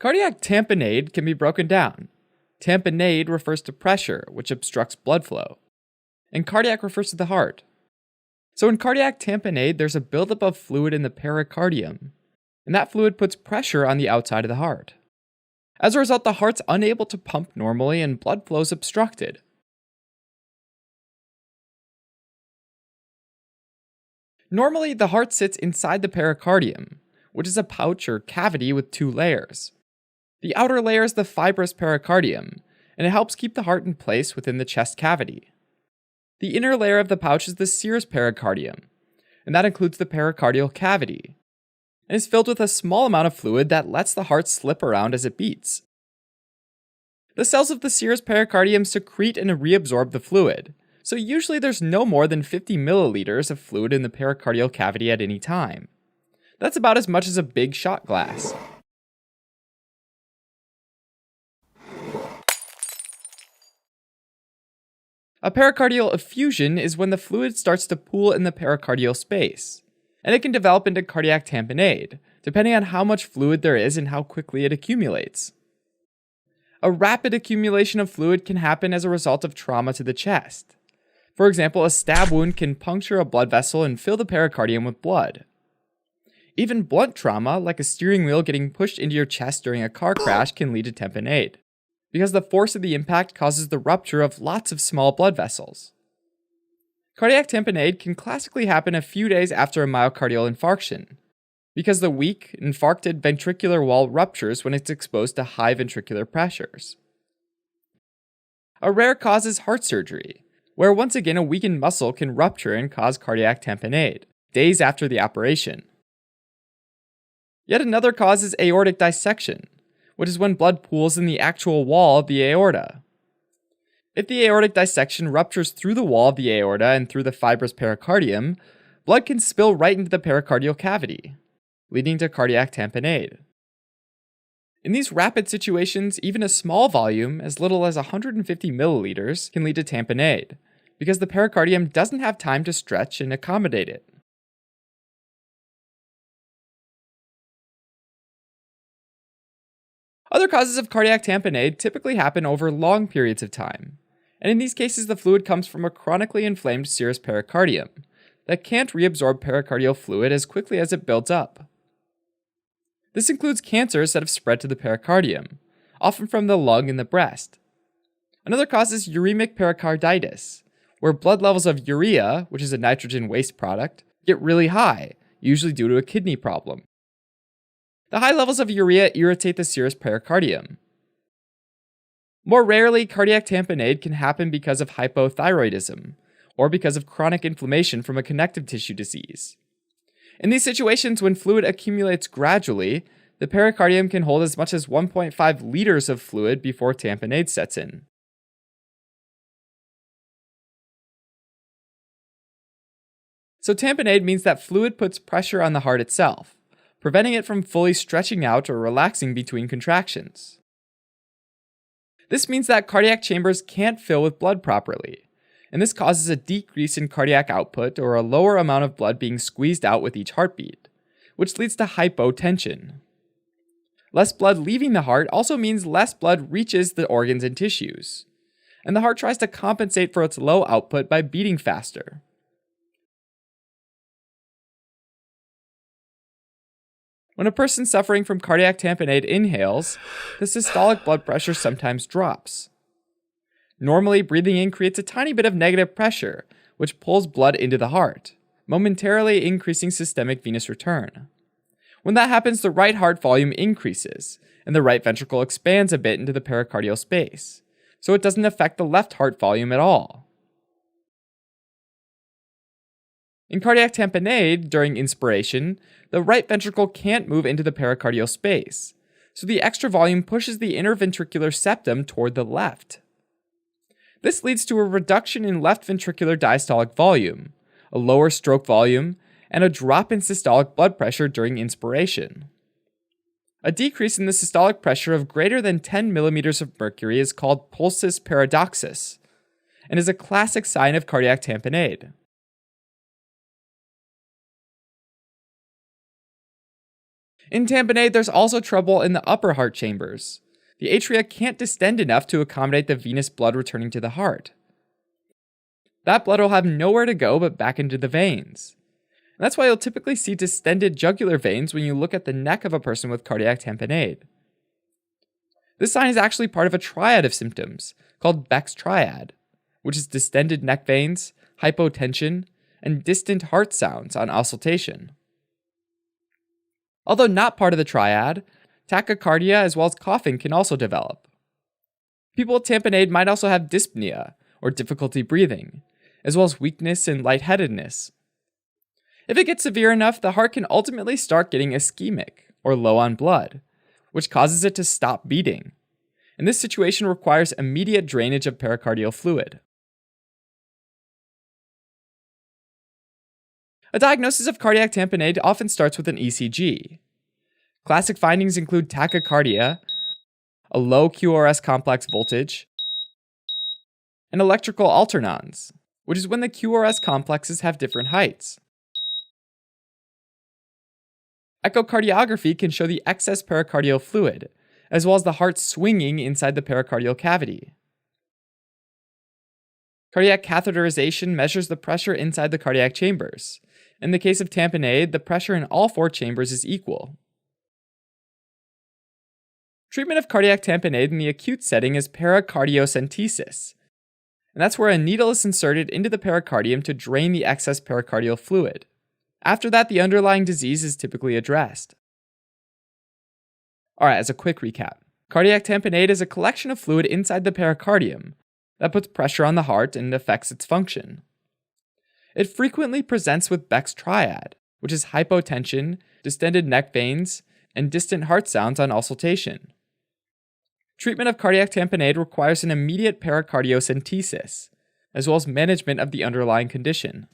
Cardiac tamponade can be broken down. Tamponade refers to pressure, which obstructs blood flow, and cardiac refers to the heart. So in cardiac tamponade, there's a buildup of fluid in the pericardium, and that fluid puts pressure on the outside of the heart. As a result, the heart's unable to pump normally and blood flow is obstructed. Normally, the heart sits inside the pericardium, which is a pouch or cavity with two layers. The outer layer is the fibrous pericardium, and it helps keep the heart in place within the chest cavity. The inner layer of the pouch is the serous pericardium, and that includes the pericardial cavity, and is filled with a small amount of fluid that lets the heart slip around as it beats. The cells of the serous pericardium secrete and reabsorb the fluid, so usually there's no more than 50 milliliters of fluid in the pericardial cavity at any time. That's about as much as a big shot glass. A pericardial effusion is when the fluid starts to pool in the pericardial space, and it can develop into cardiac tamponade, depending on how much fluid there is and how quickly it accumulates. A rapid accumulation of fluid can happen as a result of trauma to the chest. For example, a stab wound can puncture a blood vessel and fill the pericardium with blood. Even blunt trauma, like a steering wheel getting pushed into your chest during a car crash, can lead to tamponade, because the force of the impact causes the rupture of lots of small blood vessels. Cardiac tamponade can classically happen a few days after a myocardial infarction, because the weak, infarcted ventricular wall ruptures when it's exposed to high ventricular pressures. A rare cause is heart surgery, where once again a weakened muscle can rupture and cause cardiac tamponade, days after the operation. Yet another cause is aortic dissection, which is when blood pools in the actual wall of the aorta. If the aortic dissection ruptures through the wall of the aorta and through the fibrous pericardium, blood can spill right into the pericardial cavity, leading to cardiac tamponade. In these rapid situations, even a small volume, as little as 150 milliliters, can lead to tamponade, because the pericardium doesn't have time to stretch and accommodate it. Other causes of cardiac tamponade typically happen over long periods of time, and in these cases the fluid comes from a chronically inflamed serous pericardium that can't reabsorb pericardial fluid as quickly as it builds up. This includes cancers that have spread to the pericardium, often from the lung and the breast. Another cause is uremic pericarditis, where blood levels of urea, which is a nitrogen waste product, get really high, usually due to a kidney problem. The high levels of urea irritate the serous pericardium. More rarely, cardiac tamponade can happen because of hypothyroidism, or because of chronic inflammation from a connective tissue disease. In these situations, when fluid accumulates gradually, the pericardium can hold as much as 1.5 liters of fluid before tamponade sets in. So tamponade means that fluid puts pressure on the heart itself, preventing it from fully stretching out or relaxing between contractions. This means that cardiac chambers can't fill with blood properly, and this causes a decrease in cardiac output or a lower amount of blood being squeezed out with each heartbeat, which leads to hypotension. Less blood leaving the heart also means less blood reaches the organs and tissues, and the heart tries to compensate for its low output by beating faster. When a person suffering from cardiac tamponade inhales, the systolic blood pressure sometimes drops. Normally, breathing in creates a tiny bit of negative pressure, which pulls blood into the heart, momentarily increasing systemic venous return. When that happens, the right heart volume increases, and the right ventricle expands a bit into the pericardial space, so it doesn't affect the left heart volume at all. In cardiac tamponade, during inspiration, the right ventricle can't move into the pericardial space, so the extra volume pushes the interventricular septum toward the left. This leads to a reduction in left ventricular diastolic volume, a lower stroke volume, and a drop in systolic blood pressure during inspiration. A decrease in the systolic pressure of greater than 10 millimeters of mercury is called pulsus paradoxus, and is a classic sign of cardiac tamponade. In tamponade, there's also trouble in the upper heart chambers. The atria can't distend enough to accommodate the venous blood returning to the heart. That blood will have nowhere to go but back into the veins. And that's why you'll typically see distended jugular veins when you look at the neck of a person with cardiac tamponade. This sign is actually part of a triad of symptoms called Beck's triad, which is distended neck veins, hypotension, and distant heart sounds on auscultation. Although not part of the triad, tachycardia as well as coughing can also develop. People with tamponade might also have dyspnea, or difficulty breathing, as well as weakness and lightheadedness. If it gets severe enough, the heart can ultimately start getting ischemic, or low on blood, which causes it to stop beating. And this situation requires immediate drainage of pericardial fluid. A diagnosis of cardiac tamponade often starts with an ECG. Classic findings include tachycardia, a low QRS complex voltage, and electrical alternans, which is when the QRS complexes have different heights. Echocardiography can show the excess pericardial fluid, as well as the heart swinging inside the pericardial cavity. Cardiac catheterization measures the pressure inside the cardiac chambers. In the case of tamponade, the pressure in all 4 chambers is equal. Treatment of cardiac tamponade in the acute setting is pericardiocentesis, and that's where a needle is inserted into the pericardium to drain the excess pericardial fluid. After that, the underlying disease is typically addressed. Alright, as a quick recap, cardiac tamponade is a collection of fluid inside the pericardium that puts pressure on the heart and affects its function. It frequently presents with Beck's triad, which is hypotension, distended neck veins, and distant heart sounds on auscultation. Treatment of cardiac tamponade requires an immediate pericardiocentesis, as well as management of the underlying condition.